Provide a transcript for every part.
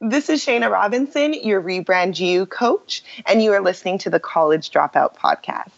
This is Shana Robinson, your Rebrand You coach, and you are listening to the College Dropout podcast.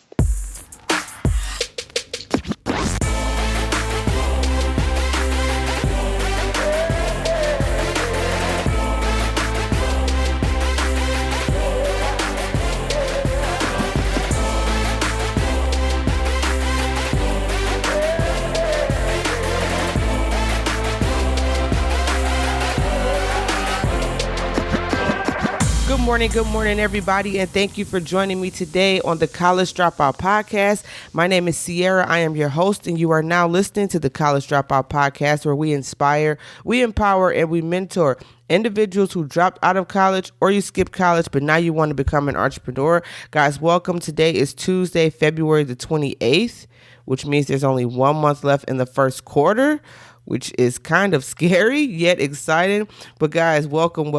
Good morning, everybody, and thank you for joining me today on the College Dropout podcast. My name is Sierra. I am your host, and you are now listening to the College Dropout podcast, where we inspire, we empower, and we mentor individuals who dropped out of college or you skipped college, but now you want to become an entrepreneur. Guys, welcome. Today is Tuesday, February the 28th, which means there's only 1 month left in the first quarter, which is kind of scary yet exciting. But guys, welcome.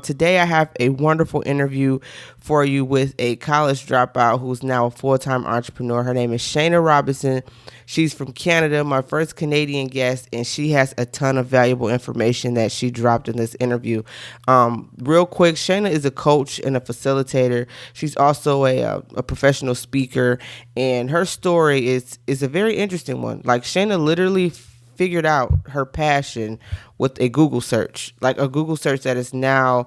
Today I have a wonderful interview for you with a college dropout who's now a full-time entrepreneur. Her name is Shana Robinson. She's from Canada, my first Canadian guest, and she has a ton of valuable information that she dropped in this interview. Real quick, Shana is a coach and a facilitator. She's also a professional speaker, and her story is a very interesting one. Like, Shana literally figured out her passion with a Google search, like a Google search that is now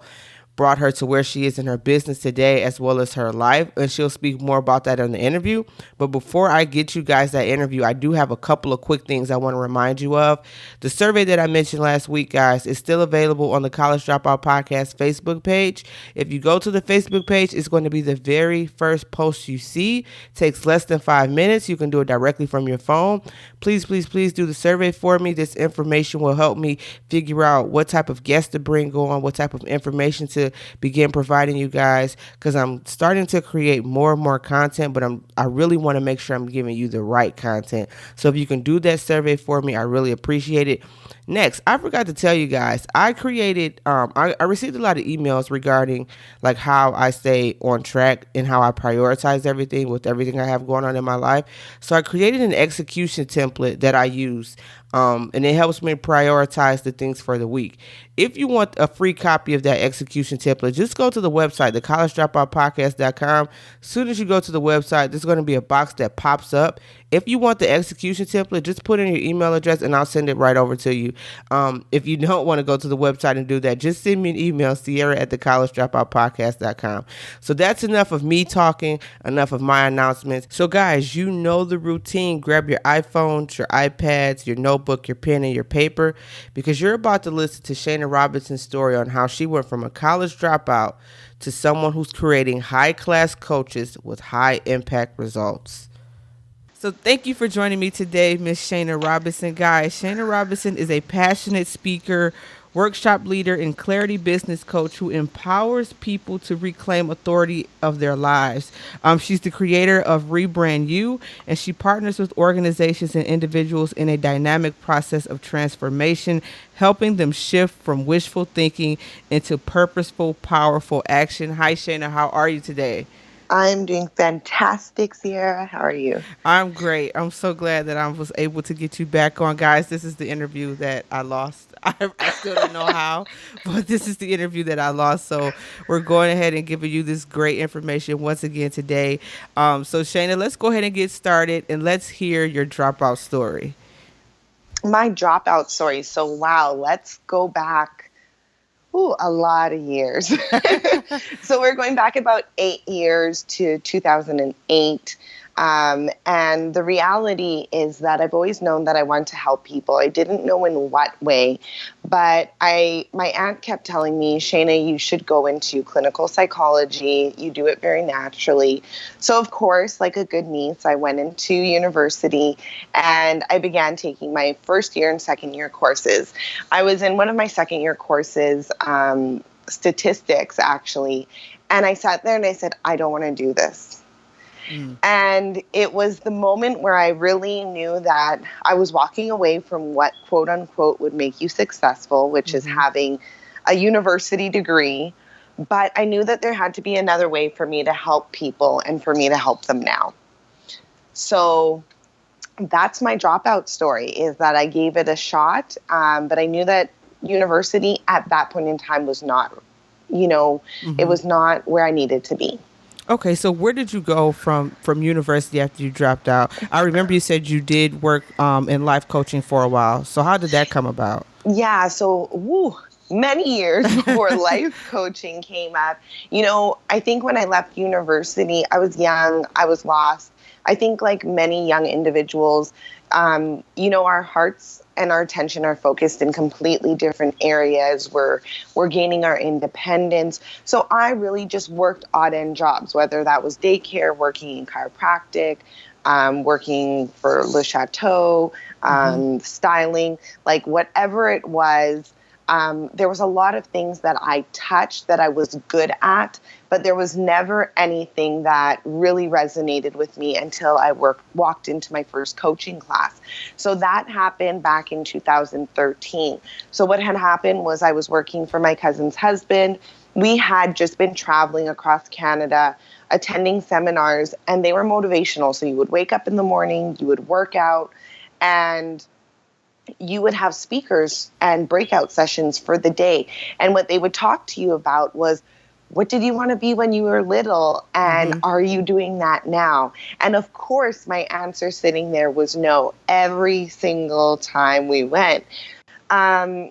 brought her to where she is in her business today, as well as her life. And she'll speak more about that in the interview. But before I get you guys that interview, I do have a couple of quick things I want to remind you of. The survey that I mentioned last week, guys, is still available on the College Dropout Podcast Facebook page. If you go to the Facebook page, it's going to be the very first post you see. It takes less than 5 minutes. You can do it directly from your phone. Please do the survey for me. This information will help me figure out what type of guests to bring on, what type of information to begin providing you guys, because I'm starting to create more and more content, but I really want to make sure I'm giving you the right content. So if you can do that survey for me, I really appreciate it. Next, I forgot to tell you guys, I created, I received a lot of emails regarding like how I stay on track and how I prioritize everything with everything I have going on in my life. So I created an execution template that I use, and it helps me prioritize the things for the week. If you want a free copy of that execution template, just go to the website, thecollegedropoutpodcast.com. As soon as you go to the website, there's going to be a box that pops up. If you want the execution template, just put in your email address and I'll send it right over to you. If you don't want to go to the website and do that, just send me an email, Sierra@thecollegedropoutpodcast.com. So that's enough of me talking, enough of my announcements. So guys, you know the routine. Grab your iPhones, your iPads, your notebook, your pen, and your paper, because you're about to listen to Shana Robinson's story on how she went from a college dropout to someone who's creating high-class coaches with high-impact results. So thank you for joining me today, Miss Shana Robinson. Guys, Shana Robinson is a passionate speaker, workshop leader, and clarity business coach who empowers people to reclaim authority of their lives. She's the creator of Rebrand You, and she partners with organizations and individuals in a dynamic process of transformation, helping them shift from wishful thinking into purposeful, powerful action. Hi, Shana. How are you today? I'm doing fantastic, Sierra. How are you? I'm great. I'm so glad that I was able to get you back on. Guys, this is the interview that I lost. I still don't know how, but this is the interview that I lost. So we're going ahead and giving you this great information once again today. So Shana, let's go ahead and get started and let's hear your dropout story. My dropout story. So, wow, let's go back. A lot of years. So we're going back about 8 years to 2008. And the reality is that I've always known that I want to help people. I didn't know in what way, but my aunt kept telling me, Shana, you should go into clinical psychology. You do it very naturally. So of course, like a good niece, I went into university and I began taking my first year and second year courses. I was in one of my second year courses, statistics actually. And I sat there and I said, I don't want to do this. And it was the moment where I really knew that I was walking away from what, quote unquote, would make you successful, which is having a university degree. But I knew that there had to be another way for me to help people and for me to help them now. So that's my dropout story, is that I gave it a shot. But I knew that university at that point in time was not, it was not where I needed to be. Okay, so where did you go from university after you dropped out? I remember you said you did work in life coaching for a while. So how did that come about? Yeah, so many years before life coaching came up. I think when I left university, I was young, I was lost. I think like many young individuals, our hearts and our attention are focused in completely different areas. We're gaining our independence. So I really just worked odd end jobs, whether that was daycare, working in chiropractic, working for Le Chateau, styling, like whatever it was. There was a lot of things that I touched that I was good at, but there was never anything that really resonated with me until I walked into my first coaching class. So that happened back in 2013. So what had happened was I was working for my cousin's husband. We had just been traveling across Canada, attending seminars, and they were motivational. So you would wake up in the morning, you would work out, and you would have speakers and breakout sessions for the day. And what they would talk to you about was, what did you want to be when you were little? And are you doing that now? And of course, my answer sitting there was no, every single time we went. And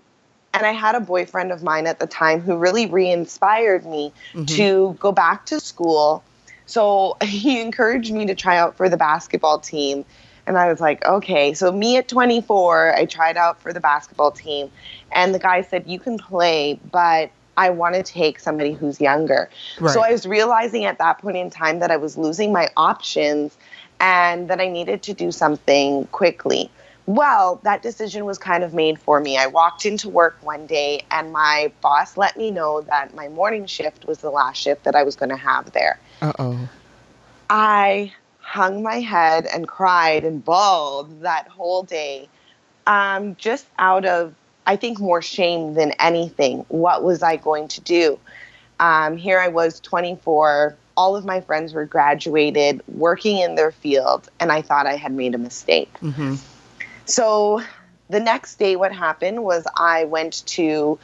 I had a boyfriend of mine at the time who really re-inspired me to go back to school. So he encouraged me to try out for the basketball team. And I was like, okay. So me at 24, I tried out for the basketball team. And the guy said, you can play, but I want to take somebody who's younger. Right. So I was realizing at that point in time that I was losing my options and that I needed to do something quickly. Well, that decision was kind of made for me. I walked into work one day and my boss let me know that my morning shift was the last shift that I was going to have there. Uh-oh. I hung my head and cried and bawled that whole day, just out of, I think, more shame than anything. What was I going to do? Here I was, 24. All of my friends were graduated, working in their field, and I thought I had made a mistake. So the next day, what happened was I went to,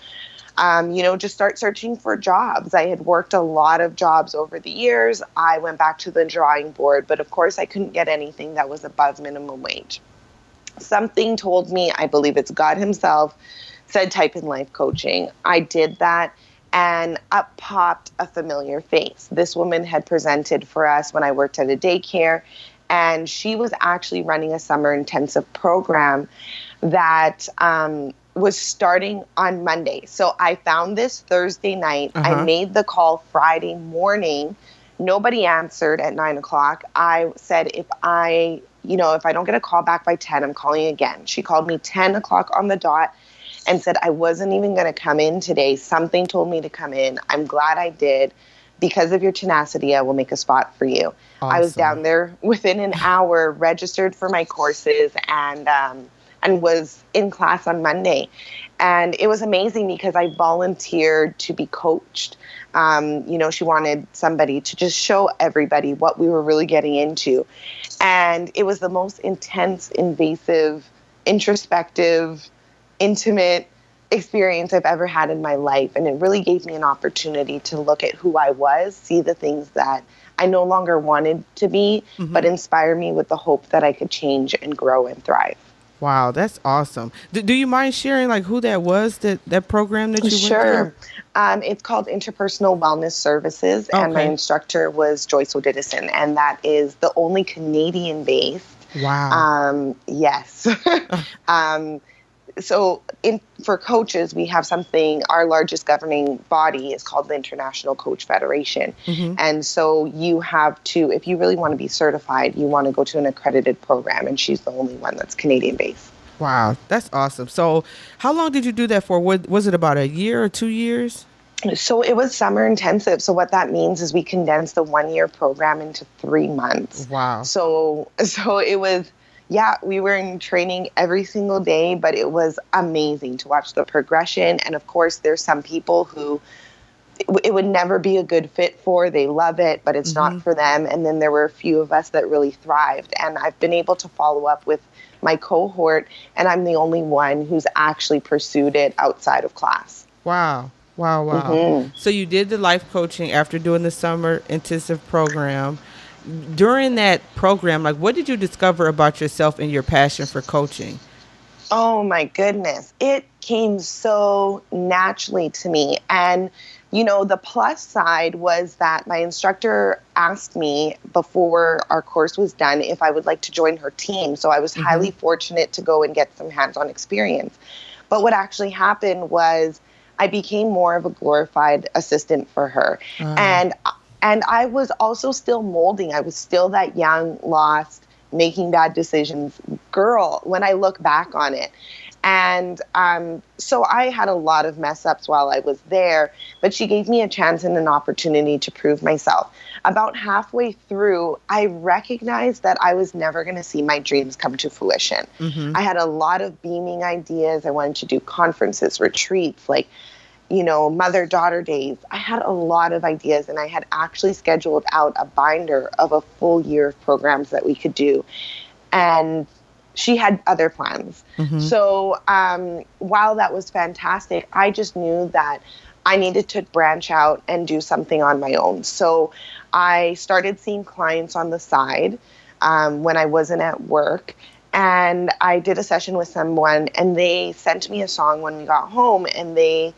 just start searching for jobs. I had worked a lot of jobs over the years. I went back to the drawing board, but of course I couldn't get anything that was above minimum wage. Something told me, I believe it's God himself, said type in life coaching. I did that, and up popped a familiar face. This woman had presented for us when I worked at a daycare, and she was actually running a summer intensive program that was starting on Monday. So I found this Thursday night. I made the call Friday morning. Nobody answered at 9:00. I said, if I don't get a call back by 10, I'm calling again. She called me 10:00 on the dot and said, I wasn't even going to come in today. Something told me to come in. I'm glad I did. Because of your tenacity, I will make a spot for you. Awesome. I was down there within an hour, registered for my courses, and was in class on Monday. And it was amazing because I volunteered to be coached. She wanted somebody to just show everybody what we were really getting into. And it was the most intense, invasive, introspective, intimate experience I've ever had in my life. And it really gave me an opportunity to look at who I was, see the things that I no longer wanted to be, but inspire me with the hope that I could change and grow and thrive. Wow, that's awesome. Do you mind sharing like who that was, that program that you went through? Sure. It's called Interpersonal Wellness Services, and my instructor was Joyce Odidison, and that is the only Canadian-based. Wow. Yes. So for coaches, we have something, our largest governing body is called the International Coach Federation. And so you have to, if you really want to be certified, you want to go to an accredited program, and she's the only one that's Canadian-based. Wow, that's awesome. So how long did you do that for? Was it about a year or 2 years? So it was summer intensive. So what that means is we condensed the 1-year program into 3 months. Wow. So it was... Yeah, we were in training every single day, but it was amazing to watch the progression. And of course, there's some people who it would never be a good fit for. They love it, but it's not for them. And then there were a few of us that really thrived. And I've been able to follow up with my cohort, and I'm the only one who's actually pursued it outside of class. Wow. Wow. Wow. Mm-hmm. So you did the life coaching after doing the summer intensive program. During that program, like what did you discover about yourself and your passion for coaching? Oh my goodness. It came so naturally to me. And, the plus side was that my instructor asked me before our course was done if I would like to join her team. So I was highly fortunate to go and get some hands-on experience. But what actually happened was I became more of a glorified assistant for her. And I was also still molding. I was still that young, lost, making bad decisions girl when I look back on it. And so I had a lot of mess ups while I was there, but she gave me a chance and an opportunity to prove myself. About halfway through, I recognized that I was never going to see my dreams come to fruition. I had a lot of beaming ideas. I wanted to do conferences, retreats, like mother-daughter days. I had a lot of ideas, and I had actually scheduled out a binder of a full year of programs that we could do. And she had other plans. So while that was fantastic, I just knew that I needed to branch out and do something on my own. So I started seeing clients on the side when I wasn't at work. And I did a session with someone, and they sent me a song when we got home, and they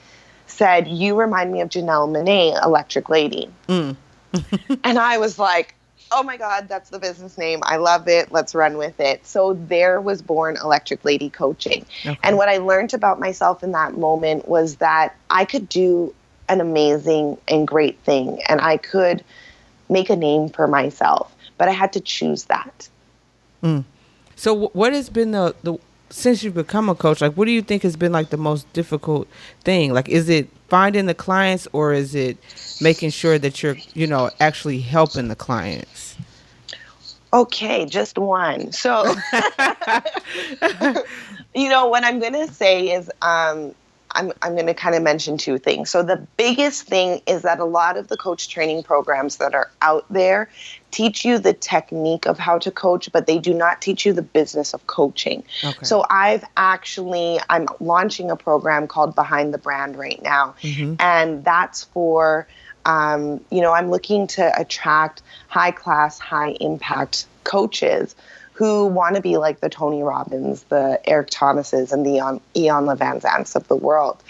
said, "You remind me of Janelle Monáe, Electric Lady." And I was like, oh my God, that's the business name. I love it. Let's run with it. So there was born Electric Lady Coaching. Okay. And what I learned about myself in that moment was that I could do an amazing and great thing, and I could make a name for myself, but I had to choose that. So what has been the since you've become a coach, like what do you think has been like the most difficult thing? Like, is it finding the clients, or is it making sure that you're, actually helping the clients? Okay, just one. So, what I'm going to say is I'm going to kind of mention two things. So the biggest thing is that a lot of the coach training programs that are out there teach you the technique of how to coach, but they do not teach you the business of coaching. Okay. So I'm launching a program called Behind the Brand right now. And that's for, I'm looking to attract high class, high impact coaches who want to be like the Tony Robbins, the Eric Thomases, and the Ian Levanzants of the world.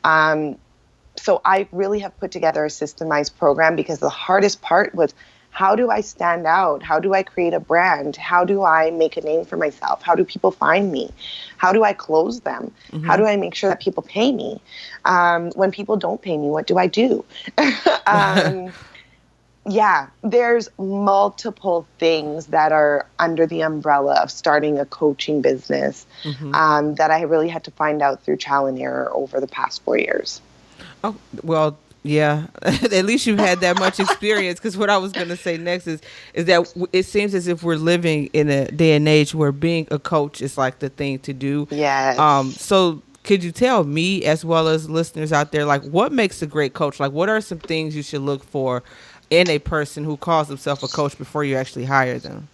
So I really have put together a systemized program, because the hardest part was, how do I stand out? How do I create a brand? How do I make a name for myself? How do people find me? How do I close them? How do I make sure that people pay me? When people don't pay me, what do I do? Yeah, there's multiple things that are under the umbrella of starting a coaching business that I really had to find out through trial and error over the past 4 years. Oh, well, yeah. At least you've had that much experience, because what I was going to say next is that it seems as if we're living in a day and age where being a coach is like the thing to do. Yes. So could you tell me, as well as listeners out there, like what makes a great coach? Like what are some things you should look for in a person who calls themselves a coach before you actually hire them?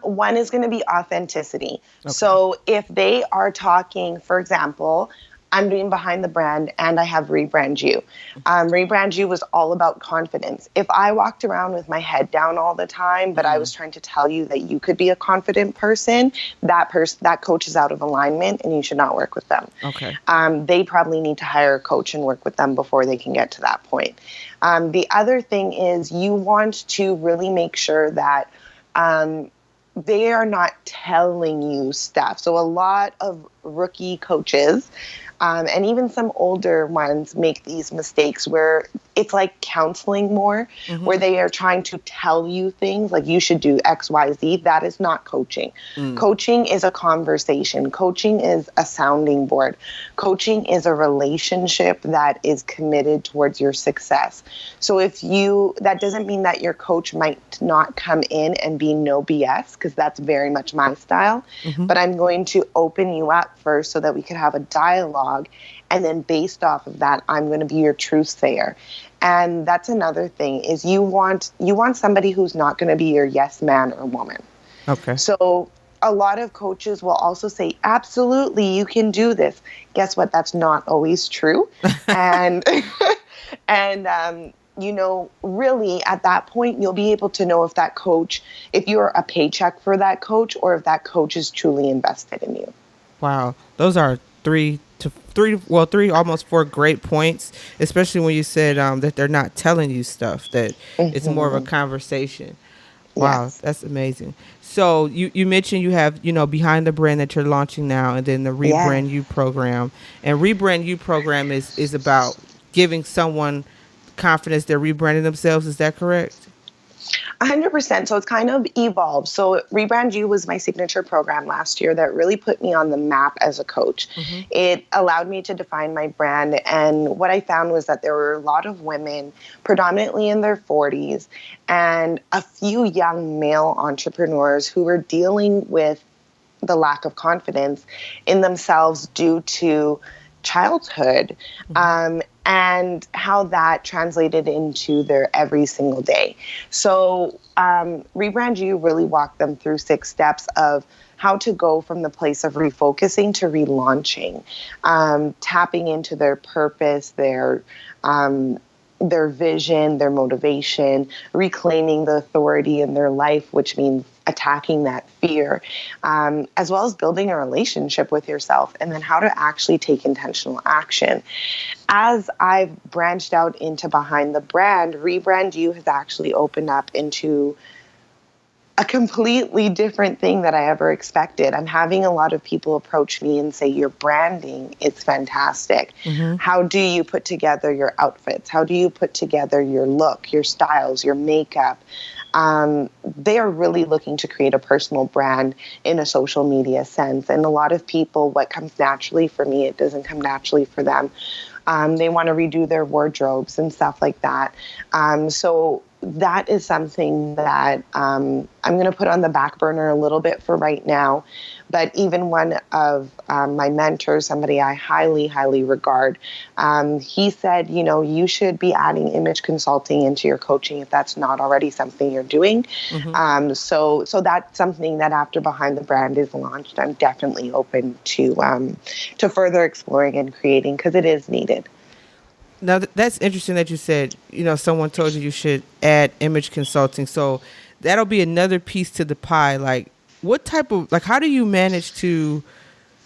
One is going to be authenticity. Okay. So if they are talking, for example, I'm doing Behind the Brand and I have Rebrand You. Rebrand You was all about confidence. If I walked around with my head down all the time, but I was trying to tell you that you could be a confident person, that coach is out of alignment and you should not work with them. Okay. They probably need to hire a coach and work with them before they can get to that point. The other thing is you want to really make sure that they are not telling you stuff. So a lot of rookie coaches and even some older ones make these mistakes where it's like counseling more, where they are trying to tell you things like you should do X, Y, Z. That is not coaching. Coaching is a conversation. Coaching is a sounding board. Coaching is a relationship that is committed towards your success. So that doesn't mean that your coach might not come in and be no BS, because that's very much my style. But I'm going to open you up first so that we could have a dialogue. And then based off of that, I'm going to be your truth sayer. And that's another thing is you want somebody who's not going to be your yes man or woman. Okay. So a lot of coaches will also say, absolutely, you can do this. Guess what? That's not always true. And, really at that point, you'll be able to know if you're a paycheck for that coach, or if that coach is truly invested in you. Wow. Those are three, almost four great points, especially when you said that they're not telling you stuff, that it's more of a conversation. Wow, Yes. that's amazing. So you mentioned you have, behind the brand that you're launching now, and then the Yes. Rebrand You program. And Rebrand You program is about giving someone confidence they're rebranding themselves. Is that correct? 100%. So it's kind of evolved. So Rebrand You was my signature program last year that really put me on the map as a coach. Mm-hmm. It allowed me to define my brand. And what I found was that there were a lot of women, predominantly in their 40s, and a few young male entrepreneurs who were dealing with the lack of confidence in themselves due to childhood, and how that translated into their every single day. So Rebrand You really walked them through 6 steps of how to go from the place of refocusing to relaunching, tapping into their purpose, their vision, their motivation, reclaiming the authority in their life, which means attacking that fear, as well as building a relationship with yourself, and then how to actually take intentional action. As I've branched out into behind the brand, Rebrand You has actually opened up into a completely different thing that I ever expected. I'm having a lot of people approach me and say, your branding is fantastic. Mm-hmm. How do you put together your outfits? How do you put together your look, your styles, your makeup? They are really looking to create a personal brand in a social media sense. And a lot of people, what comes naturally for me, it doesn't come naturally for them. They want to redo their wardrobes and stuff like that. So that is something that I'm going to put on the back burner a little bit for right now. But even one of my mentors, somebody I highly, highly regard, he said, you should be adding image consulting into your coaching if that's not already something you're doing. Mm-hmm. So that's something that after Behind the Brand is launched, I'm definitely open to further exploring and creating, because it is needed. Now that's interesting that you said, someone told you should add image consulting. So that'll be another piece to the pie. Like, what type of, how do you manage to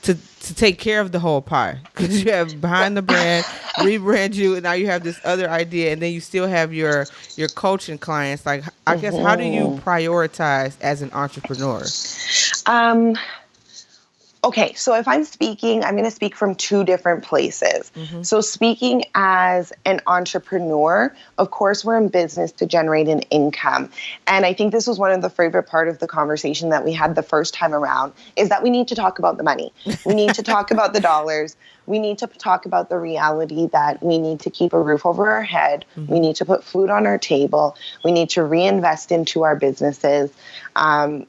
take care of the whole pie? Because you have Behind the Brand, Rebrand You, and now you have this other idea, and then you still have your coaching clients. Like, I guess, how do you prioritize as an entrepreneur? Okay, so if I'm going to speak from 2 different places. Mm-hmm. So speaking as an entrepreneur, of course, we're in business to generate an income. And I think this was one of the favorite part of the conversation that we had the first time around, is that we need to talk about the money. We need to talk about the dollars. We need to talk about the reality that we need to keep a roof over our head. Mm-hmm. We need to put food on our table. We need to reinvest into our businesses.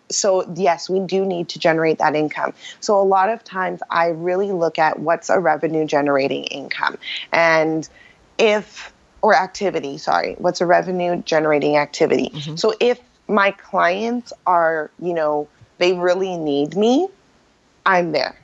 So yes, we do need to generate that income. So a lot of times I really look at what's a revenue generating income, and what's a revenue generating activity. Mm-hmm. So if my clients are, they really need me, I'm there.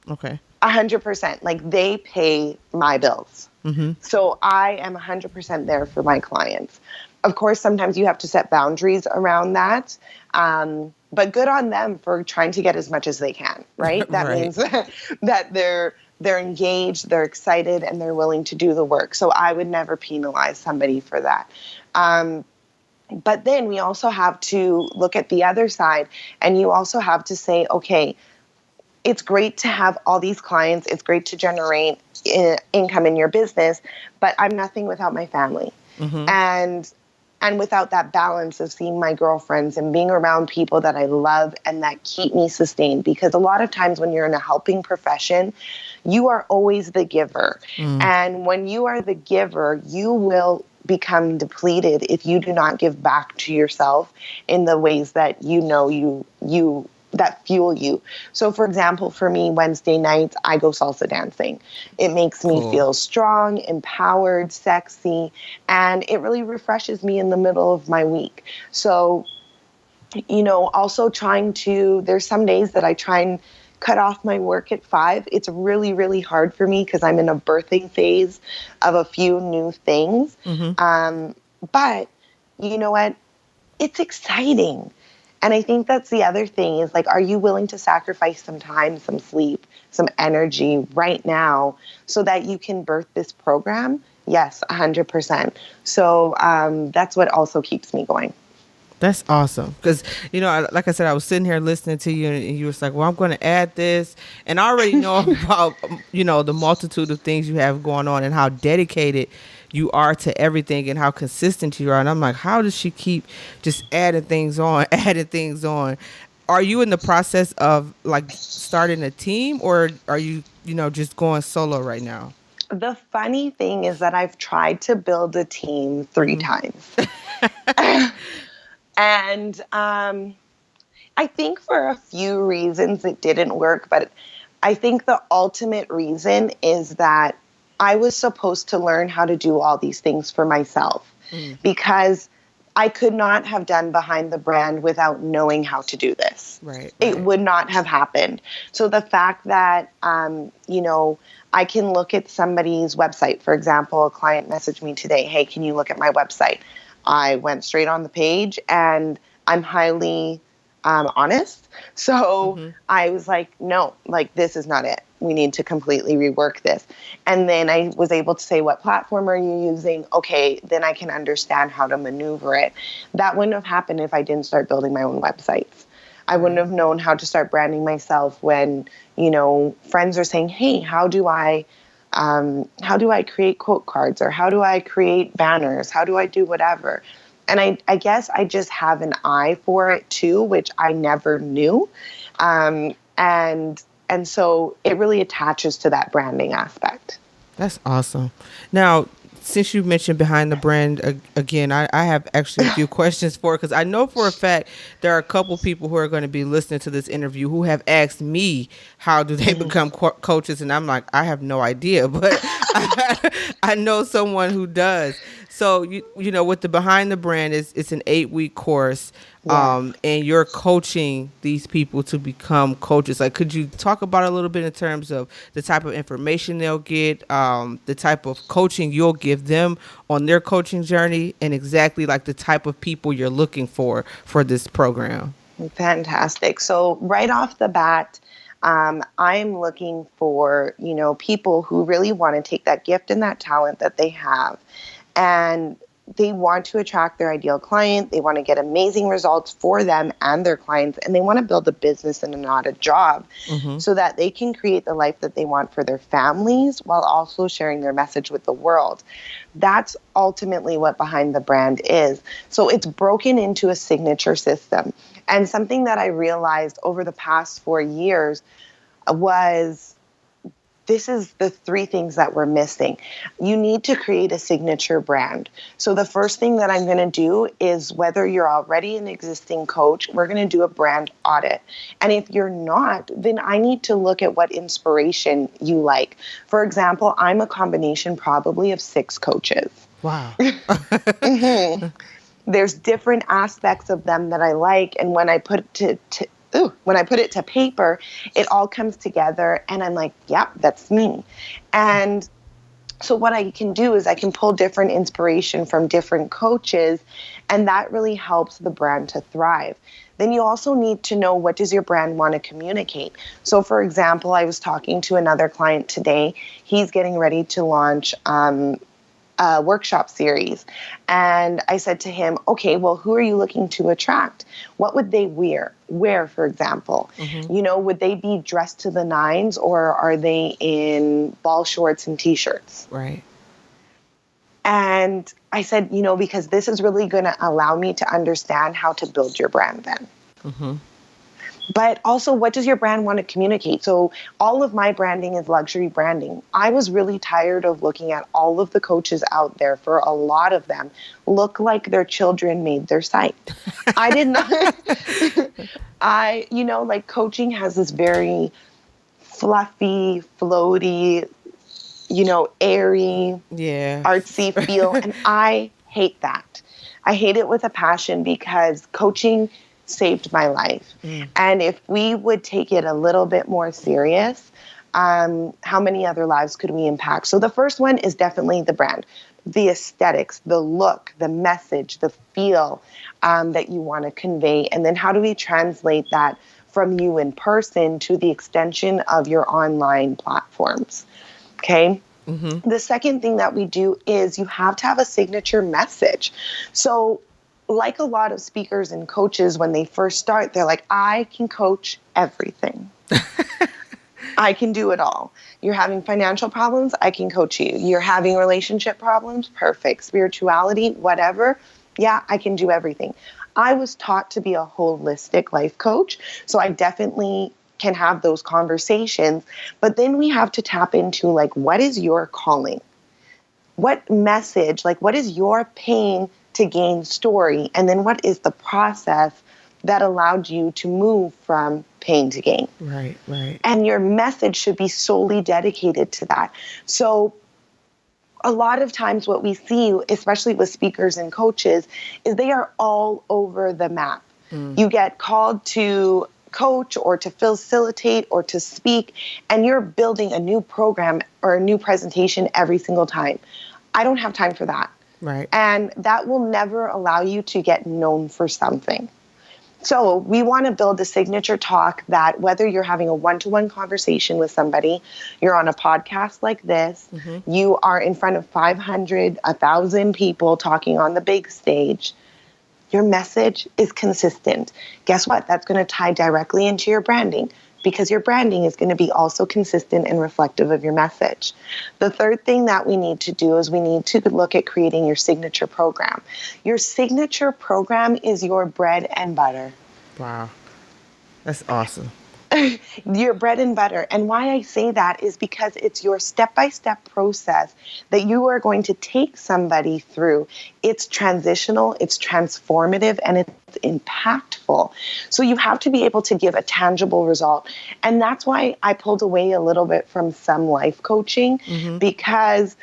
Okay. 100%. Like, they pay my bills. Mm-hmm. So I am 100% there for my clients. Of course, sometimes you have to set boundaries around that. But good on them for trying to get as much as they can, right? That Right. means that they're engaged, they're excited, and they're willing to do the work. So I would never penalize somebody for that. But then we also have to look at the other side, and you also have to say, okay, it's great to have all these clients. It's great to generate income in your business, but I'm nothing without my family. Mm-hmm. And without that balance of seeing my girlfriends and being around people that I love and that keep me sustained. Because a lot of times when you're in a helping profession, you are always the giver. Mm. And when you are the giver, you will become depleted if you do not give back to yourself in the ways that you that fuel you. So for example, for me, Wednesday nights, I go salsa dancing. It makes me feel strong, empowered, sexy, and it really refreshes me in the middle of my week. So Also trying to, there's some days that I try and cut off my work at 5. It's really, really hard for me because I'm in a birthing phase of a few new things. But you know what? It's exciting. And I think that's the other thing is like, are you willing to sacrifice some time, some sleep, some energy right now so that you can birth this program? Yes, 100%. So that's what also keeps me going. That's awesome. Because, like I said, I was sitting here listening to you and you was like, well, I'm going to add this. And I already know about, the multitude of things you have going on and how dedicated you are to everything and how consistent you are. And I'm like, how does she keep just adding things on, adding things on? Are you in the process of like starting a team, or are you, just going solo right now? The funny thing is that I've tried to build a team 3 times. And I think for a few reasons it didn't work, but I think the ultimate reason is that I was supposed to learn how to do all these things for myself because I could not have done Behind the Brand without knowing how to do this. Right. It would not have happened. So the fact that, I can look at somebody's website. For example, a client messaged me today, hey, can you look at my website? I went straight on the page and I'm highly honest. So I was like, no, like this is not it. We need to completely rework this. And then I was able to say, what platform are you using? Okay, then I can understand how to maneuver it. That wouldn't have happened if I didn't start building my own websites. I wouldn't have known how to start branding myself when, friends are saying, hey, how do I create quote cards, or how do I create banners? How do I do whatever? And I guess I just have an eye for it too, which I never knew. And so it really attaches to that branding aspect. That's awesome. Now, since you mentioned Behind the Brand again, I have actually a few questions for it, because I know for a fact there are a couple people who are going to be listening to this interview who have asked me how do they become coaches, and I'm like, I have no idea, but I know someone who does. So with the Behind the Brand, it's an 8-week course, and you're coaching these people to become coaches. Like, could you talk about a little bit in terms of the type of information they'll get, the type of coaching you'll give them on their coaching journey, and exactly like the type of people you're looking for this program? Fantastic. So right off the bat, I'm looking for, people who really want to take that gift and that talent that they have, and they want to attract their ideal client. They want to get amazing results for them and their clients, and they want to build a business and not a job so that they can create the life that they want for their families while also sharing their message with the world. That's ultimately what Behind the Brand is. So it's broken into a signature system. And something that I realized over the past 4 years was, this is the 3 things that we're missing. You need to create a signature brand. So the first thing that I'm going to do is, whether you're already an existing coach, we're going to do a brand audit. And if you're not, then I need to look at what inspiration you like. For example, I'm a combination probably of 6 coaches. Wow. There's different aspects of them that I like. And when I put it to paper, it all comes together and I'm like, yep, that's me. And so what I can do is I can pull different inspiration from different coaches, and that really helps the brand to thrive. Then you also need to know, what does your brand want to communicate? So for example, I was talking to another client today. He's getting ready to launch a workshop series. And I said to him, okay, well, who are you looking to attract? What would they wear, for example? Would they be dressed to the nines, or are they in ball shorts and t-shirts? Right. And I said, because this is really going to allow me to understand how to build your brand then. But also, what does your brand want to communicate? So all of my branding is luxury branding. I was really tired of looking at all of the coaches out there. For a lot of them, look like their children made their site. I did not. Like, coaching has this very fluffy, floaty, airy, artsy feel. And I hate that. I hate it with a passion, because coaching saved my life. And if we would take it a little bit more serious, how many other lives could we impact? So the first one is definitely the brand, the aesthetics, the look, the message, the feel that you want to convey. And then how do we translate that from you in person to the extension of your online platforms? Okay. The second thing that we do is you have to have a signature message. So like a lot of speakers and coaches, when they first start, they're like, I can coach everything. I can do it all. You're having financial problems, I can coach you. You're having relationship problems, perfect. Spirituality, whatever, yeah, I can do everything. I was taught to be a holistic life coach, so I definitely can have those conversations. But then we have to tap into, like, what is your calling? What message, like, what is your pain to gain story? And then what is the process that allowed you to move from pain to gain? Right. And your message should be solely dedicated to that. So a lot of times what we see, especially with speakers and coaches, is they are all over the map. You get called to coach or to facilitate or to speak, and you're building a new program or a new presentation every single time. I don't have time for that. Right. And that will never allow you to get known for something. So we want to build a signature talk that whether you're having a one-to-one conversation with somebody, you're on a podcast like this, you are in front of 500, 1,000 people talking on the big stage, your message is consistent. Guess what? That's going to tie directly into your branding, because your branding is going to be also consistent and reflective of your message. The third thing that we need to do is we need to look at creating your signature program. Your signature program is your bread and butter. Wow. That's awesome. Your bread and butter. And why I say that is because it's your step-by-step process that you are going to take somebody through. It's transitional, it's transformative, and it's impactful. So you have to be able to give a tangible result. And that's why I pulled away a little bit from some life coaching, because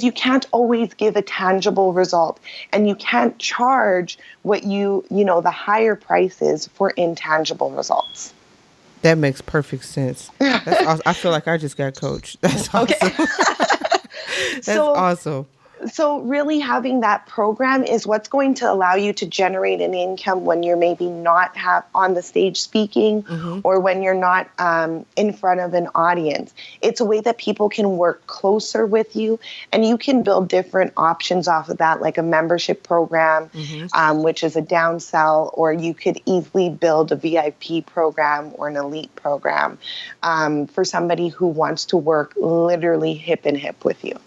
you can't always give a tangible result, and you can't charge what the higher prices for intangible results. That makes perfect sense. That's awesome. I feel like I just got coached. That's awesome. Okay. That's awesome. So really having that program is what's going to allow you to generate an income when you're maybe not on the stage speaking, or when you're not in front of an audience. It's a way that people can work closer with you, and you can build different options off of that, like a membership program, which is a downsell, or you could easily build a VIP program or an elite program for somebody who wants to work literally hip and hip with you.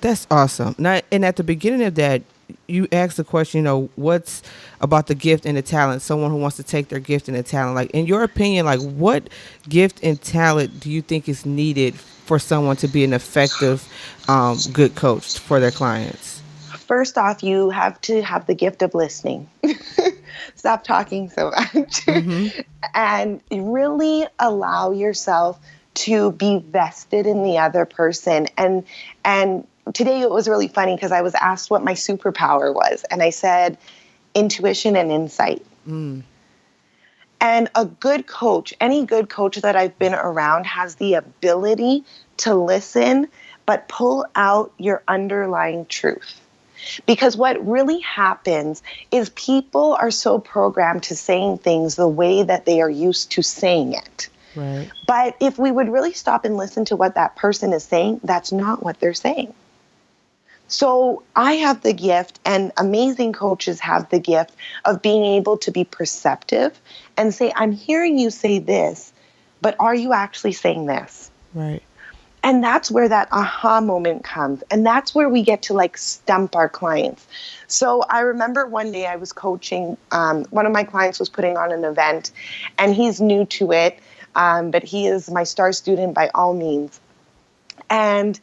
That's awesome. Now, and at the beginning of that, you asked the question, what's about the gift and the talent? Someone who wants to take their gift and the talent. Like, in your opinion, like, what gift and talent do you think is needed for someone to be an effective, good coach for their clients? First off, you have to have the gift of listening. Stop talking so much. And really allow yourself to be vested in the other person. And today it was really funny because I was asked what my superpower was, and I said intuition and insight. And a good coach, any good coach that I've been around, has the ability to listen but pull out your underlying truth. Because what really happens is people are so programmed to saying things the way that they are used to saying it. Right. But if we would really stop and listen to what that person is saying, that's not what they're saying. So I have the gift, and amazing coaches have the gift of being able to be perceptive and say, I'm hearing you say this, but are you actually saying this? Right. And that's where that aha moment comes. And that's where we get to like stump our clients. So I remember one day I was coaching, one of my clients was putting on an event, and he's new to it, but he is my star student by all means. And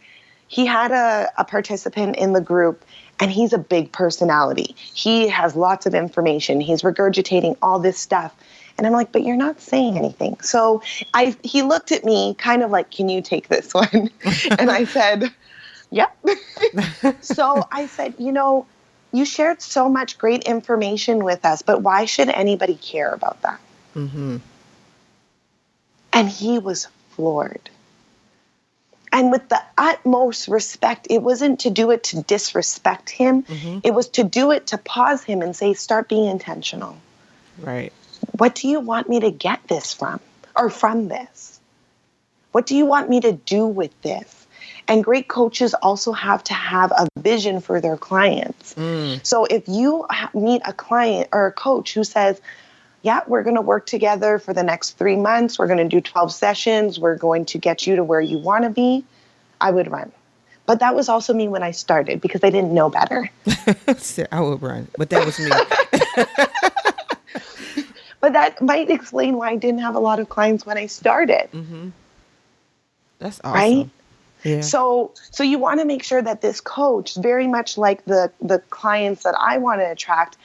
he had a participant in the group, and he's a big personality. He has lots of information. He's regurgitating all this stuff. And I'm like, but you're not saying anything. So he looked at me kind of like, can you take this one? And I said, yep. So I said, you shared so much great information with us, but why should anybody care about that? Mm-hmm. And he was floored. And with the utmost respect, it wasn't to do it to disrespect him. Mm-hmm. It was to do it to pause him and say, start being intentional. Right. What do you want me to get this from? Or from this? What do you want me to do with this? And great coaches also have to have a vision for their clients. So if you meet a client or a coach who says, yeah, we're going to work together for the next 3 months. We're going to do 12 sessions. We're going to get you to where you want to be. I would run. But that was also me when I started because I didn't know better. I would run, but that was me. But that might explain why I didn't have a lot of clients when I started. Mm-hmm. That's awesome. Right? Yeah. So you want to make sure that this coach, very much like the clients that I want to attract,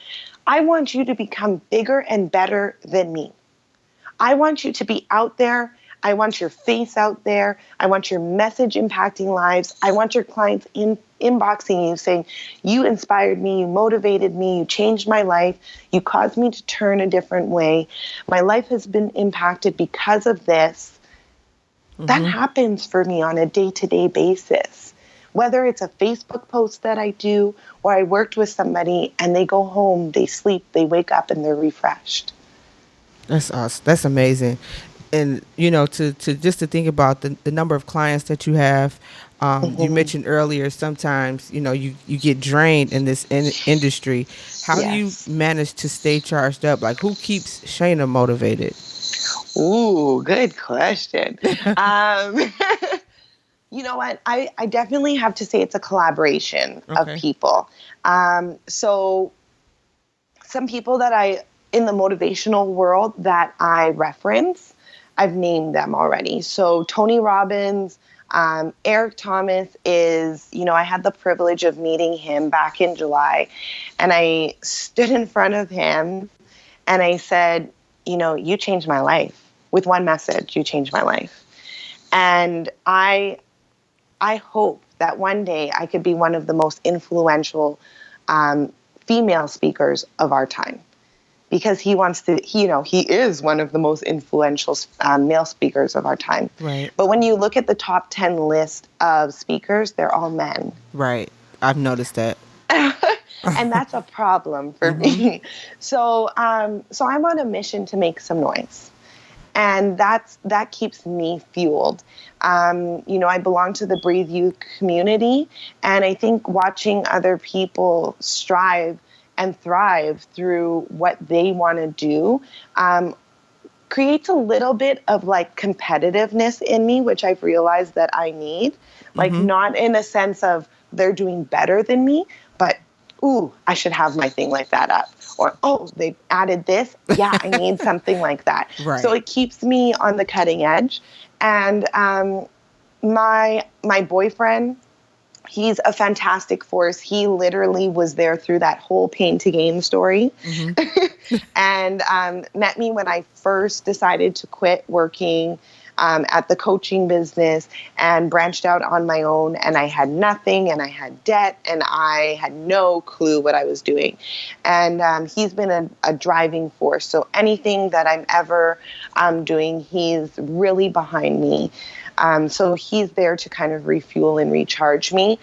I want you to become bigger and better than me. I want you to be out there. I want your face out there. I want your message impacting lives. I want your clients inboxing you saying, you inspired me, you motivated me, you changed my life, you caused me to turn a different way. My life has been impacted because of this. Mm-hmm. That happens for me on a day-to-day basis. Whether it's a Facebook post that I do or I worked with somebody and they go home, they sleep, they wake up and they're refreshed. That's awesome. That's amazing. And, to just to think about the number of clients that you have, you mentioned earlier, sometimes, you get drained in this industry. How do you manage to stay charged up? Like, who keeps Shana motivated? Ooh, good question. You know what? I definitely have to say it's a collaboration of people. So some people that in the motivational world that I reference, I've named them already. So Tony Robbins, Eric Thomas is, I had the privilege of meeting him back in July, and I stood in front of him and I said, you changed my life. With one message, you changed my life. And I hope that one day I could be one of the most influential female speakers of our time, because he is one of the most influential male speakers of our time. Right. But when you look at the top 10 list of speakers, they're all men. Right. I've noticed that. And that's a problem for me. So I'm on a mission to make some noise. And that keeps me fueled. I belong to the Breathe You community, and I think watching other people strive and thrive through what they want to do creates a little bit of like competitiveness in me, which I've realized that I need. Like not in a sense of they're doing better than me, but ooh, I should have my thing like that up. Or, oh, they've added this. Yeah, I need something like that. Right. So it keeps me on the cutting edge. And my boyfriend, he's a fantastic force. He literally was there through that whole pain to gain story. And met me when I first decided to quit working at the coaching business and branched out on my own, and I had nothing and I had debt and I had no clue what I was doing. And he's been a driving force. So anything that I'm ever doing, he's really behind me. So he's there to kind of refuel and recharge me.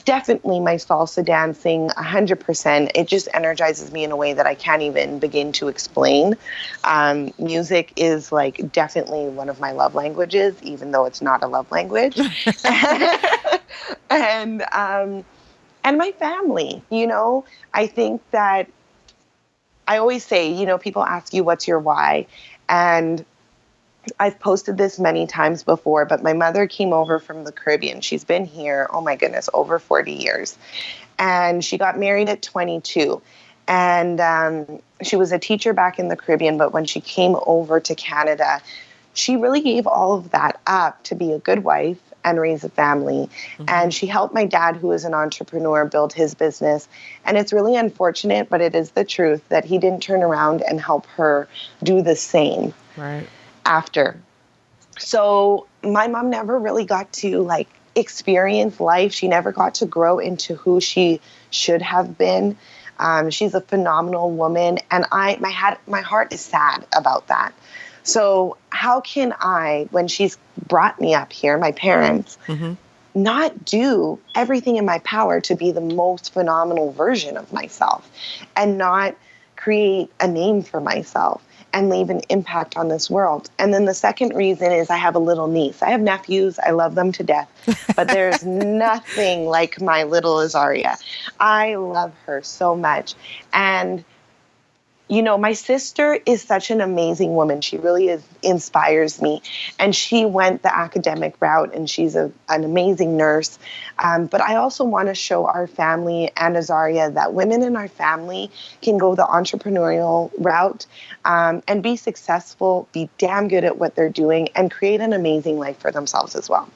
Definitely my salsa dancing, 100%. It just energizes me in a way that I can't even begin to explain. Music is like definitely one of my love languages, even though it's not a love language. And my family, I think that I always say, people ask you, what's your why? And I've posted this many times before, but my mother came over from the Caribbean. She's been here, oh my goodness, over 40 years. And she got married at 22. And she was a teacher back in the Caribbean, but when she came over to Canada, she really gave all of that up to be a good wife and raise a family. And she helped my dad, who is an entrepreneur, build his business. And it's really unfortunate, but it is the truth, that he didn't turn around and help her do the same. Right. After. So my mom never really got to experience life. She never got to grow into who she should have been. She's a phenomenal woman, and my heart is sad about that. So how can I, when she's brought me up here, my parents, not do everything in my power to be the most phenomenal version of myself and not create a name for myself and leave an impact on this world? And then the second reason is I have a little niece. I have nephews. I love them to death, but there's nothing like my little Azaria. I love her so much. And you know, my sister is such an amazing woman. She really inspires me. And she went the academic route, and she's an amazing nurse. But I also want to show our family and Azaria that women in our family can go the entrepreneurial route and be successful, be damn good at what they're doing, and create an amazing life for themselves as well.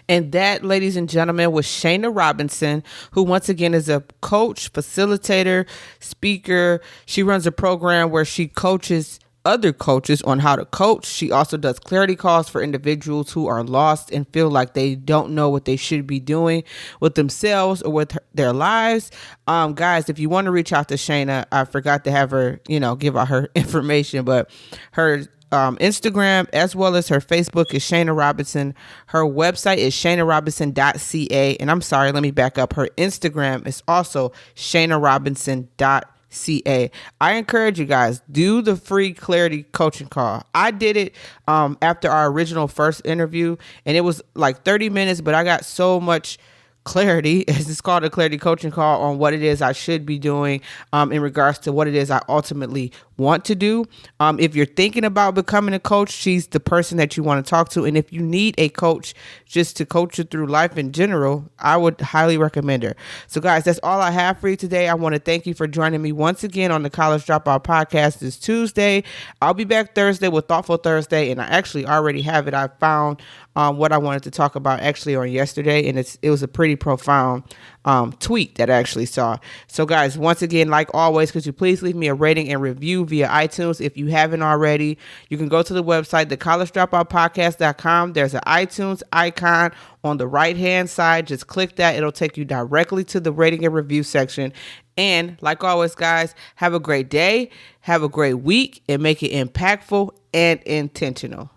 And that, ladies and gentlemen, was Shana Robinson, who once again is a coach, facilitator, speaker. She runs a program where she coaches other coaches on how to coach. She also does clarity calls for individuals who are lost and feel like they don't know what they should be doing with themselves or with their lives. Guys, if you want to reach out to Shana, I forgot to have her, give out her information, but her Instagram as well as her Facebook is Shana Robinson. Her website is shanarobinson.ca. And I'm sorry, let me back up. Her Instagram is also shanarobinson.ca. I encourage you guys, do the free clarity coaching call. I did it after our original first interview, and it was like 30 minutes, but I got so much clarity, as it's called, a clarity coaching call, on what it is I should be doing in regards to what it is I ultimately want to do. If you're thinking about becoming a coach, she's the person that you want to talk to. And if you need a coach just to coach you through life in general, I would highly recommend her. So guys, that's all I have for you today. I want to thank you for joining me once again on the College Dropout podcast this Tuesday. I'll be back Thursday with Thoughtful Thursday, and I actually already have it. I found what I wanted to talk about actually on yesterday, and it was a pretty profound tweet that I actually saw. So guys, once again, like always, could you please leave me a rating and review via iTunes if you haven't already? You can go to the website, thecollegedropoutpodcast.com. There's an iTunes icon on the right hand side. Just click that. It'll take you directly to the rating and review section. And like always, guys, have a great day, have a great week, and make it impactful and intentional.